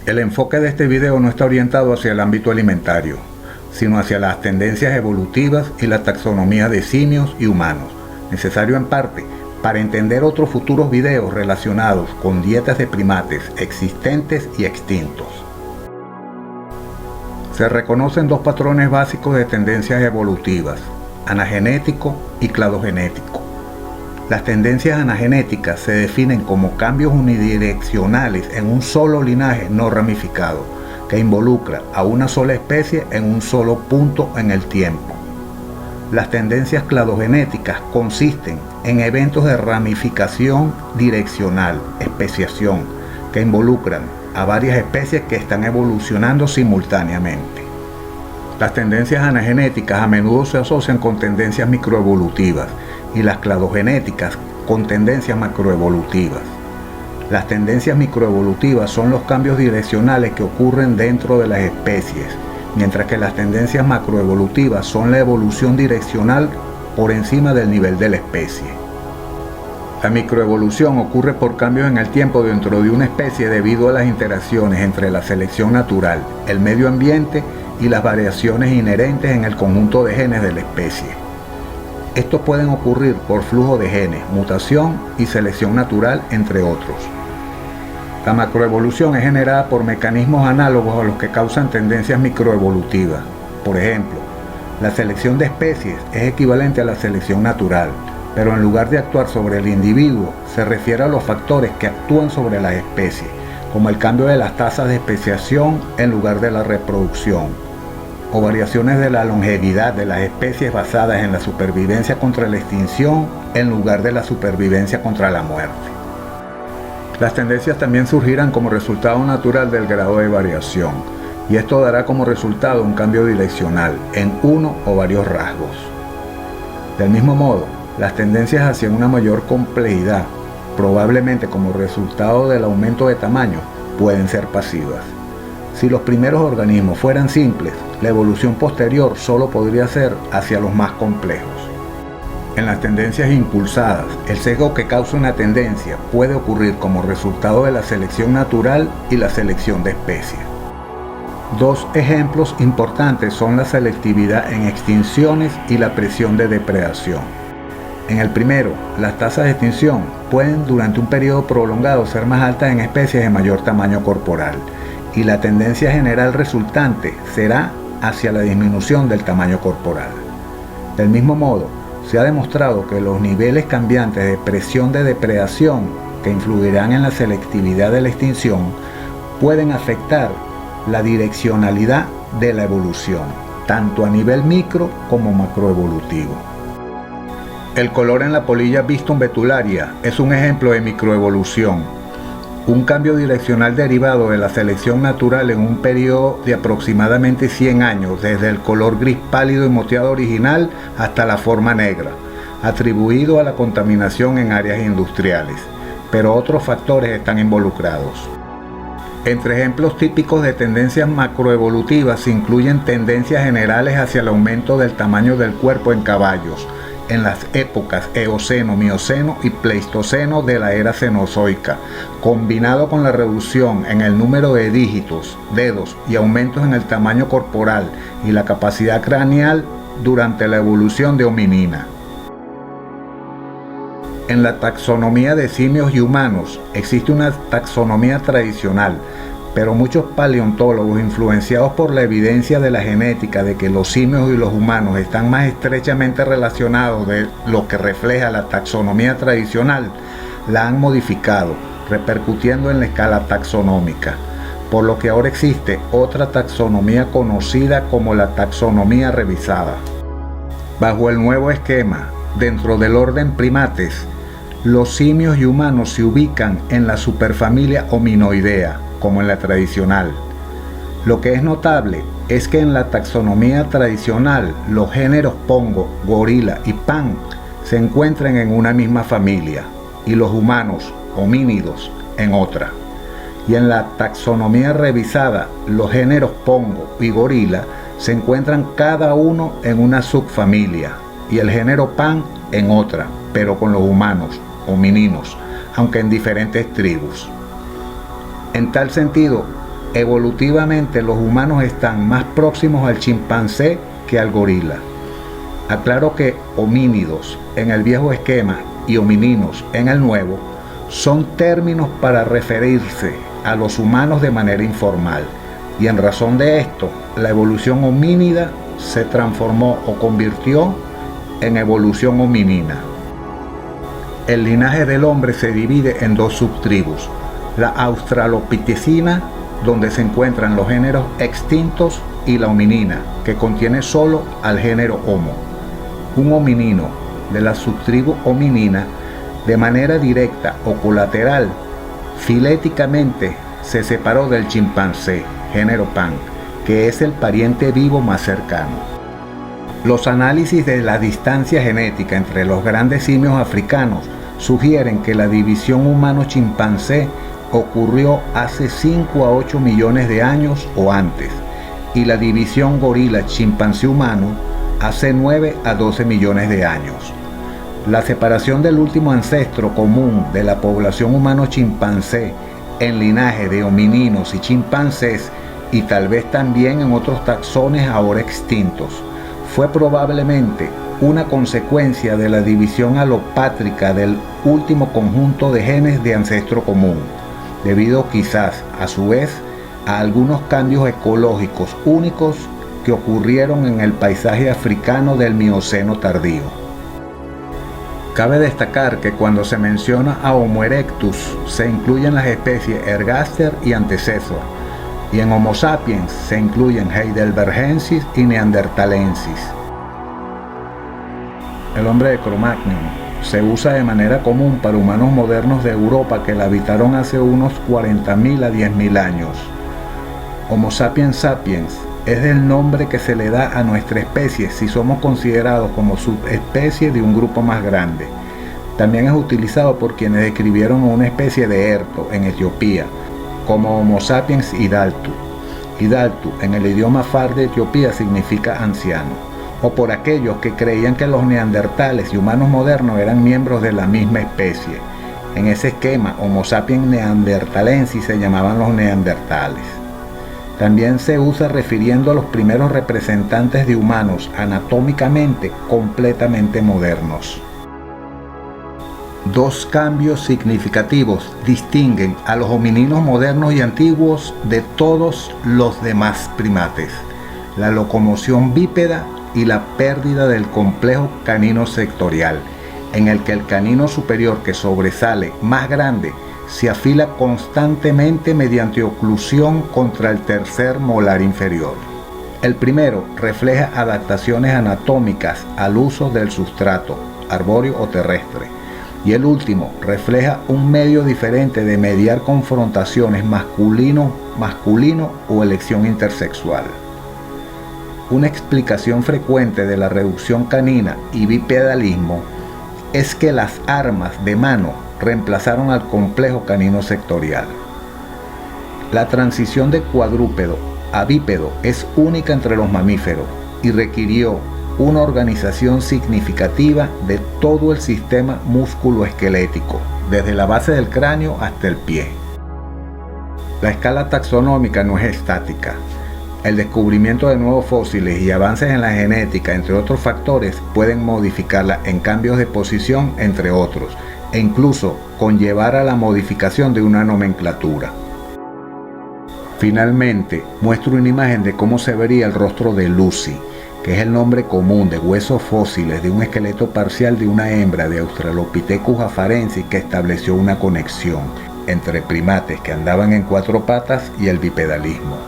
El enfoque de este video no está orientado hacia el ámbito alimentario, sino hacia las tendencias evolutivas y la taxonomía de simios y humanos, necesario en parte para entender otros futuros videos relacionados con dietas de primates existentes y extintos. Se reconocen dos patrones básicos de tendencias evolutivas, anagenético y cladogenético. Las tendencias anagenéticas se definen como cambios unidireccionales en un solo linaje no ramificado, que involucra a una sola especie en un solo punto en el tiempo. Las tendencias cladogenéticas consisten en eventos de ramificación direccional, especiación, que involucran a varias especies que están evolucionando simultáneamente. Las tendencias anagenéticas a menudo se asocian con tendencias microevolutivas y las cladogenéticas con tendencias macroevolutivas. Las tendencias microevolutivas son los cambios direccionales que ocurren dentro de las especies, mientras que las tendencias macroevolutivas son la evolución direccional por encima del nivel de la especie. La microevolución ocurre por cambios en el tiempo dentro de una especie debido a las interacciones entre la selección natural, el medio ambiente y las variaciones inherentes en el conjunto de genes de la especie. Estos pueden ocurrir por flujo de genes, mutación y selección natural, entre otros. La macroevolución es generada por mecanismos análogos a los que causan tendencias microevolutivas. Por ejemplo, la selección de especies es equivalente a la selección natural, pero en lugar de actuar sobre el individuo, se refiere a los factores que actúan sobre las especies, como el cambio de las tasas de especiación en lugar de la reproducción, o variaciones de la longevidad de las especies basadas en la supervivencia contra la extinción en lugar de la supervivencia contra la muerte. Las tendencias también surgirán como resultado natural del grado de variación, y esto dará como resultado un cambio direccional en uno o varios rasgos. Del mismo modo, las tendencias hacia una mayor complejidad, probablemente como resultado del aumento de tamaño, pueden ser pasivas. Si los primeros organismos fueran simples, la evolución posterior solo podría ser hacia los más complejos. En las tendencias impulsadas, el sesgo que causa una tendencia puede ocurrir como resultado de la selección natural y la selección de especies. Dos ejemplos importantes son la selectividad en extinciones y la presión de depredación. En el primero, las tasas de extinción pueden durante un periodo prolongado ser más altas en especies de mayor tamaño corporal, y la tendencia general resultante será hacia la disminución del tamaño corporal. Del mismo modo, se ha demostrado que los niveles cambiantes de presión de depredación que influirán en la selectividad de la extinción pueden afectar la direccionalidad de la evolución, tanto a nivel micro como macroevolutivo. El color en la polilla Biston betularia es un ejemplo de microevolución, un cambio direccional derivado de la selección natural en un periodo de aproximadamente 100 años, desde el color gris pálido y moteado original hasta la forma negra, atribuido a la contaminación en áreas industriales, pero otros factores están involucrados. Entre ejemplos típicos de tendencias macroevolutivas se incluyen tendencias generales hacia el aumento del tamaño del cuerpo en caballos, en las épocas Eoceno, Mioceno y Pleistoceno de la era Cenozoica, combinado con la reducción en el número de dígitos, dedos y aumentos en el tamaño corporal y la capacidad craneal durante la evolución de hominina. En la taxonomía de simios y humanos existe una taxonomía tradicional, pero muchos paleontólogos, influenciados por la evidencia de la genética de que los simios y los humanos están más estrechamente relacionados de lo que refleja la taxonomía tradicional, la han modificado, repercutiendo en la escala taxonómica, por lo que ahora existe otra taxonomía conocida como la taxonomía revisada. Bajo el nuevo esquema, dentro del orden primates, los simios y humanos se ubican en la superfamilia Hominoidea, como en la tradicional. Lo que es notable es que en la taxonomía tradicional los géneros pongo, gorila y pan se encuentran en una misma familia y los humanos, homínidos, en otra. Y en la taxonomía revisada los géneros pongo y gorila se encuentran cada uno en una subfamilia y el género pan en otra, pero con los humanos, homininos, aunque en diferentes tribus. En tal sentido, Evolutivamente los humanos están más próximos al chimpancé que al gorila. Aclaro que homínidos en el viejo esquema y homininos en el nuevo son términos para referirse a los humanos de manera informal, y en razón de esto, la evolución homínida se transformó o convirtió en evolución hominina. El linaje del hombre se divide en dos subtribus: la australopithecina, donde se encuentran los géneros extintos, y la hominina, que contiene solo al género Homo. Un hominino de la subtribu hominina, de manera directa o colateral, filéticamente se separó del chimpancé, género Pan, que es el pariente vivo más cercano. Los análisis de la distancia genética entre los grandes simios africanos sugieren que la división humano-chimpancé ocurrió hace 5 a 8 millones de años o antes, y la división gorila-chimpancé humano hace 9 a 12 millones de años. La separación del último ancestro común de la población humano-chimpancé en linaje de homininos y chimpancés, y tal vez también en otros taxones ahora extintos, fue probablemente una consecuencia de la división alopátrica del último conjunto de genes de ancestro común, debido quizás, a su vez, a algunos cambios ecológicos únicos que ocurrieron en el paisaje africano del Mioceno tardío. Cabe destacar que cuando se menciona a Homo erectus se incluyen las especies Ergaster y Antecessor, y en Homo sapiens se incluyen Heidelbergensis y Neanderthalensis. El hombre de Cro-Magnon se usa de manera común para humanos modernos de Europa que la habitaron hace unos 40.000 a 10.000 años. Homo sapiens sapiens es el nombre que se le da a nuestra especie si somos considerados como subespecie de un grupo más grande. También es utilizado por quienes describieron una especie de erto en Etiopía, como Homo sapiens Hidaltu. Hidaltu en el idioma Far de Etiopía significa anciano, o por aquellos que creían que los neandertales y humanos modernos eran miembros de la misma especie. En ese esquema, Homo sapiens neanderthalensis se llamaban los neandertales. También se usa refiriendo a los primeros representantes de humanos anatómicamente completamente modernos. Dos cambios significativos distinguen a los homininos modernos y antiguos de todos los demás primates: la locomoción bípeda y la pérdida del complejo canino sectorial, en el que el canino superior, que sobresale más grande, se afila constantemente mediante oclusión contra el tercer molar inferior. El primero refleja adaptaciones anatómicas al uso del sustrato, arbóreo o terrestre, y el último refleja un medio diferente de mediar confrontaciones masculino o elección intersexual. Una explicación frecuente de la reducción canina y bipedalismo es que las armas de mano reemplazaron al complejo canino sectorial. La transición de cuadrúpedo a bípedo es única entre los mamíferos y requirió una organización significativa de todo el sistema músculo-esquelético, desde la base del cráneo hasta el pie. La escala taxonómica no es estática. El descubrimiento de nuevos fósiles y avances en la genética, entre otros factores, pueden modificarla en cambios de posición, entre otros, e incluso conllevar a la modificación de una nomenclatura. Finalmente, muestro una imagen de cómo se vería el rostro de Lucy, que es el nombre común de huesos fósiles de un esqueleto parcial de una hembra de Australopithecus afarensis que estableció una conexión entre primates que andaban en cuatro patas y el bipedalismo.